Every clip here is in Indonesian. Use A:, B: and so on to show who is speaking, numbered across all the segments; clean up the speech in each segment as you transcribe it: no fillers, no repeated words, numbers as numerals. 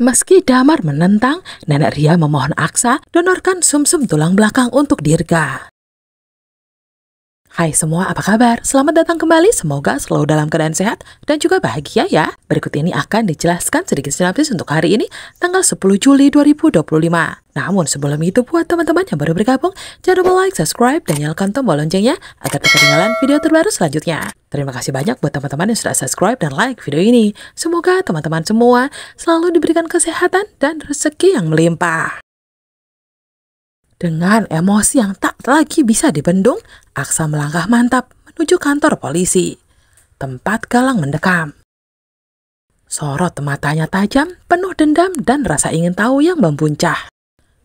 A: Meski Damar menentang, Nenek Ria memohon Aksa donorkan sumsum tulang belakang untuk Dirga. Hai semua, apa kabar? Selamat datang kembali, semoga selalu dalam keadaan sehat dan juga bahagia ya. Berikut ini akan dijelaskan sedikit sinopsis untuk hari ini, tanggal 10 Juli 2025. Namun sebelum itu, buat teman-teman yang baru bergabung, jangan lupa like, subscribe, dan nyalakan tombol loncengnya agar tak ketinggalan video terbaru selanjutnya. Terima kasih banyak buat teman-teman yang sudah subscribe dan like video ini. Semoga teman-teman semua selalu diberikan kesehatan dan rezeki yang melimpah. Dengan emosi yang tak lagi bisa dibendung, Aksa melangkah mantap menuju kantor polisi, tempat Galang mendekam. Sorot matanya tajam, penuh dendam dan rasa ingin tahu yang membuncah.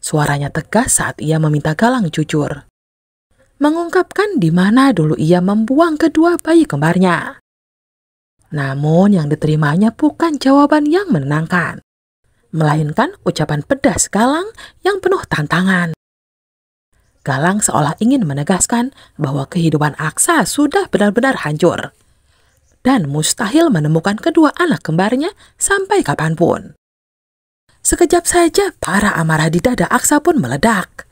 A: Suaranya tegas saat ia meminta Galang jujur, mengungkapkan di mana dulu ia membuang kedua bayi kembarnya. Namun yang diterimanya bukan jawaban yang menenangkan, melainkan ucapan pedas Galang yang penuh tantangan. Galang seolah ingin menegaskan bahwa kehidupan Aksa sudah benar-benar hancur dan mustahil menemukan kedua anak kembarnya sampai kapanpun. Sekejap saja para amarah di dada Aksa pun meledak.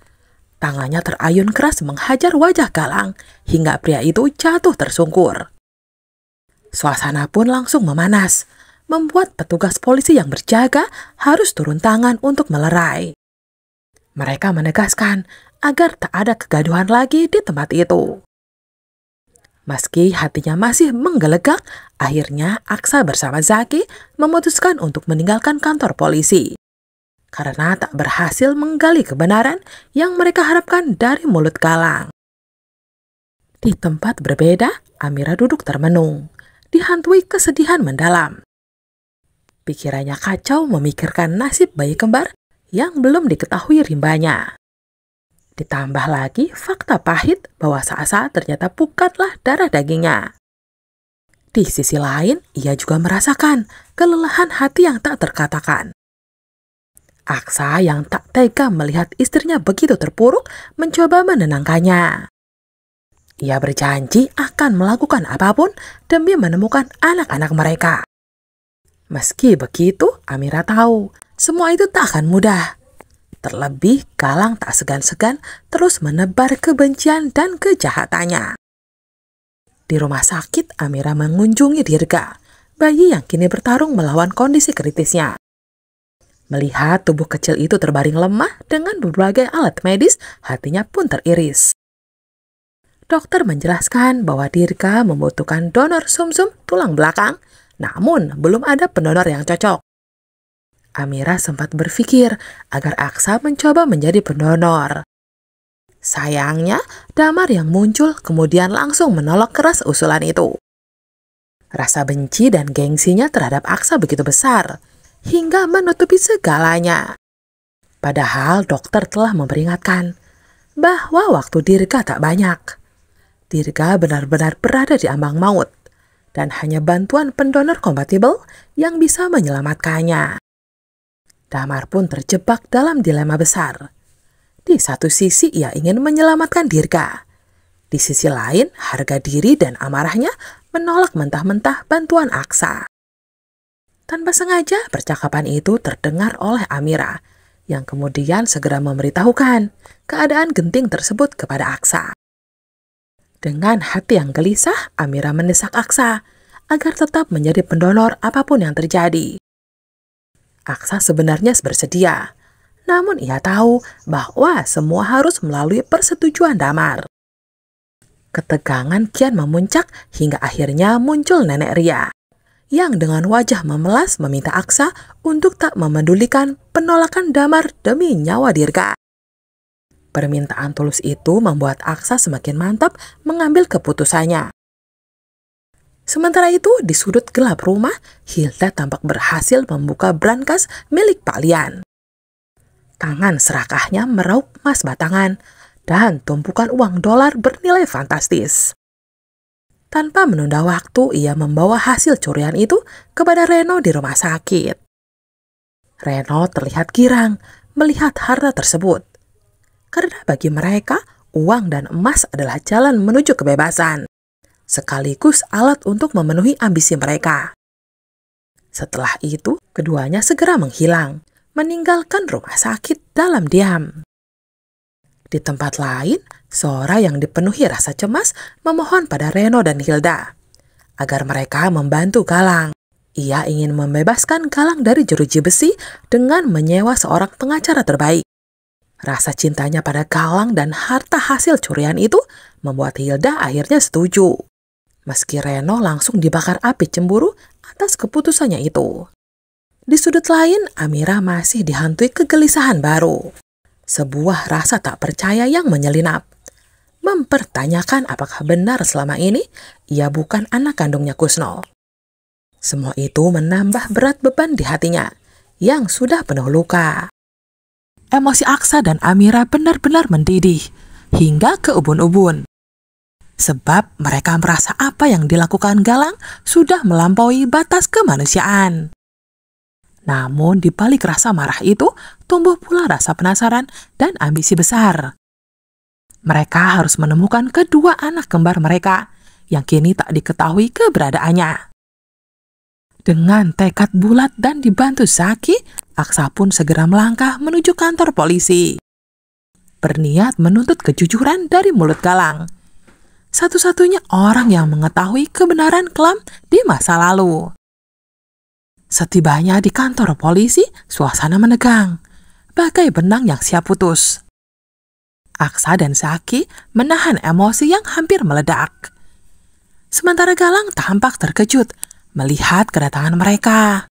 A: Tangannya terayun keras menghajar wajah Galang hingga pria itu jatuh tersungkur. Suasana pun langsung memanas, membuat petugas polisi yang berjaga harus turun tangan untuk melerai. Mereka menegaskan agar tak ada kegaduhan lagi di tempat itu. Meski hatinya masih menggelegak, akhirnya Aksa bersama Zaki memutuskan untuk meninggalkan kantor polisi karena tak berhasil menggali kebenaran yang mereka harapkan dari mulut Galang. Di tempat berbeda, Amira duduk termenung, dihantui kesedihan mendalam. Pikirannya kacau memikirkan nasib bayi kembar yang belum diketahui rimbanya. Ditambah lagi fakta pahit bahwa Sasa ternyata bukanlah darah dagingnya. Di sisi lain, ia juga merasakan kelelahan hati yang tak terkatakan. Aksa yang tak tega melihat istrinya begitu terpuruk mencoba menenangkannya. Ia berjanji akan melakukan apapun demi menemukan anak-anak mereka. Meski begitu, Amira tahu semua itu tak akan mudah. Terlebih, Galang tak segan-segan terus menebar kebencian dan kejahatannya. Di rumah sakit, Amira mengunjungi Dirga, bayi yang kini bertarung melawan kondisi kritisnya. Melihat tubuh kecil itu terbaring lemah dengan berbagai alat medis, hatinya pun teriris. Dokter menjelaskan bahwa Dirga membutuhkan donor sumsum tulang belakang, namun belum ada pendonor yang cocok. Amira sempat berpikir agar Aksa mencoba menjadi pendonor. Sayangnya, Damar yang muncul kemudian langsung menolak keras usulan itu. Rasa benci dan gengsinya terhadap Aksa begitu besar, hingga menutupi segalanya. Padahal dokter telah memperingatkan bahwa waktu Dirga tak banyak. Dirga benar-benar berada di ambang maut, dan hanya bantuan pendonor kompatibel yang bisa menyelamatkannya. Damar pun terjebak dalam dilema besar. Di satu sisi ia ingin menyelamatkan Dirga. Di sisi lain, harga diri dan amarahnya menolak mentah-mentah bantuan Aksa. Tanpa sengaja, percakapan itu terdengar oleh Amira, yang kemudian segera memberitahukan keadaan genting tersebut kepada Aksa. Dengan hati yang gelisah, Amira mendesak Aksa agar tetap menjadi pendonor apapun yang terjadi. Aksa sebenarnya bersedia, namun ia tahu bahwa semua harus melalui persetujuan Damar. Ketegangan kian memuncak hingga akhirnya muncul Nenek Ria, yang dengan wajah memelas meminta Aksa untuk tak memedulikan penolakan Damar demi nyawa Dirga. Permintaan tulus itu membuat Aksa semakin mantap mengambil keputusannya. Sementara itu, di sudut gelap rumah, Hilda tampak berhasil membuka brankas milik Pak Lian. Tangan serakahnya meraup emas batangan dan tumpukan uang dolar bernilai fantastis. Tanpa menunda waktu, ia membawa hasil curian itu kepada Reno di rumah sakit. Reno terlihat girang melihat harta tersebut, karena bagi mereka, uang dan emas adalah jalan menuju kebebasan, sekaligus alat untuk memenuhi ambisi mereka. Setelah itu, keduanya segera menghilang, meninggalkan rumah sakit dalam diam. Di tempat lain, Sora yang dipenuhi rasa cemas memohon pada Reno dan Hilda agar mereka membantu Galang. Ia ingin membebaskan Galang dari jeruji besi dengan menyewa seorang pengacara terbaik. Rasa cintanya pada Galang dan harta hasil curian itu membuat Hilda akhirnya setuju. Meski Reno langsung dibakar api cemburu atas keputusannya itu. Di sudut lain, Amira masih dihantui kegelisahan baru. Sebuah rasa tak percaya yang menyelinap. Mempertanyakan apakah benar selama ini ia bukan anak kandungnya Kusno. Semua itu menambah berat beban di hatinya yang sudah penuh luka. Emosi Aksa dan Amira benar-benar mendidih hingga ke ubun-ubun. Sebab mereka merasa apa yang dilakukan Galang sudah melampaui batas kemanusiaan. Namun di balik rasa marah itu tumbuh pula rasa penasaran dan ambisi besar. Mereka harus menemukan kedua anak kembar mereka yang kini tak diketahui keberadaannya. Dengan tekad bulat dan dibantu Zaki, Aksa pun segera melangkah menuju kantor polisi. Berniat menuntut kejujuran dari mulut Galang. Satu-satunya orang yang mengetahui kebenaran kelam di masa lalu. Setibanya di kantor polisi, suasana menegang, bagai benang yang siap putus. Aksa dan Zaki menahan emosi yang hampir meledak. Sementara Galang tampak terkejut melihat kedatangan mereka.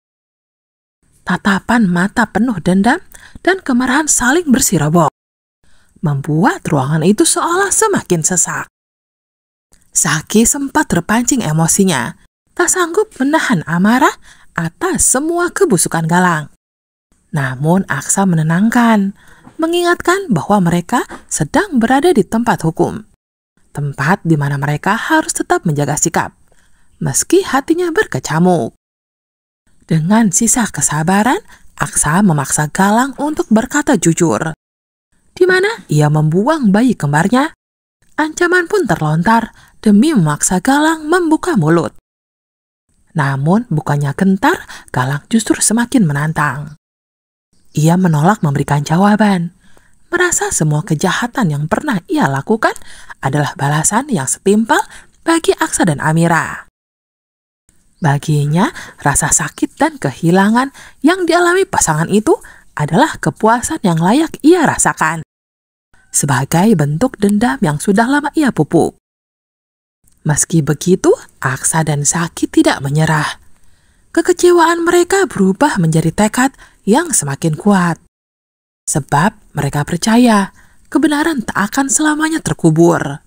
A: Tatapan mata penuh dendam dan kemarahan saling bersirobok, membuat ruangan itu seolah semakin sesak. Zaki sempat terpancing emosinya, tak sanggup menahan amarah atas semua kebusukan Galang. Namun Aksa menenangkan, mengingatkan bahwa mereka sedang berada di tempat hukum. Tempat di mana mereka harus tetap menjaga sikap, meski hatinya berkecamuk. Dengan sisa kesabaran, Aksa memaksa Galang untuk berkata jujur. Di mana ia membuang bayi kembarnya, ancaman pun terlontar demi memaksa Galang membuka mulut. Namun bukannya gentar, Galang justru semakin menantang. Ia menolak memberikan jawaban, merasa semua kejahatan yang pernah ia lakukan adalah balasan yang setimpal bagi Aksa dan Amira. Baginya, rasa sakit dan kehilangan yang dialami pasangan itu adalah kepuasan yang layak ia rasakan. Sebagai bentuk dendam yang sudah lama ia pupuk. Meski begitu, Aksa dan Zaki tidak menyerah. Kekecewaan mereka berubah menjadi tekad yang semakin kuat. Sebab mereka percaya kebenaran tak akan selamanya terkubur.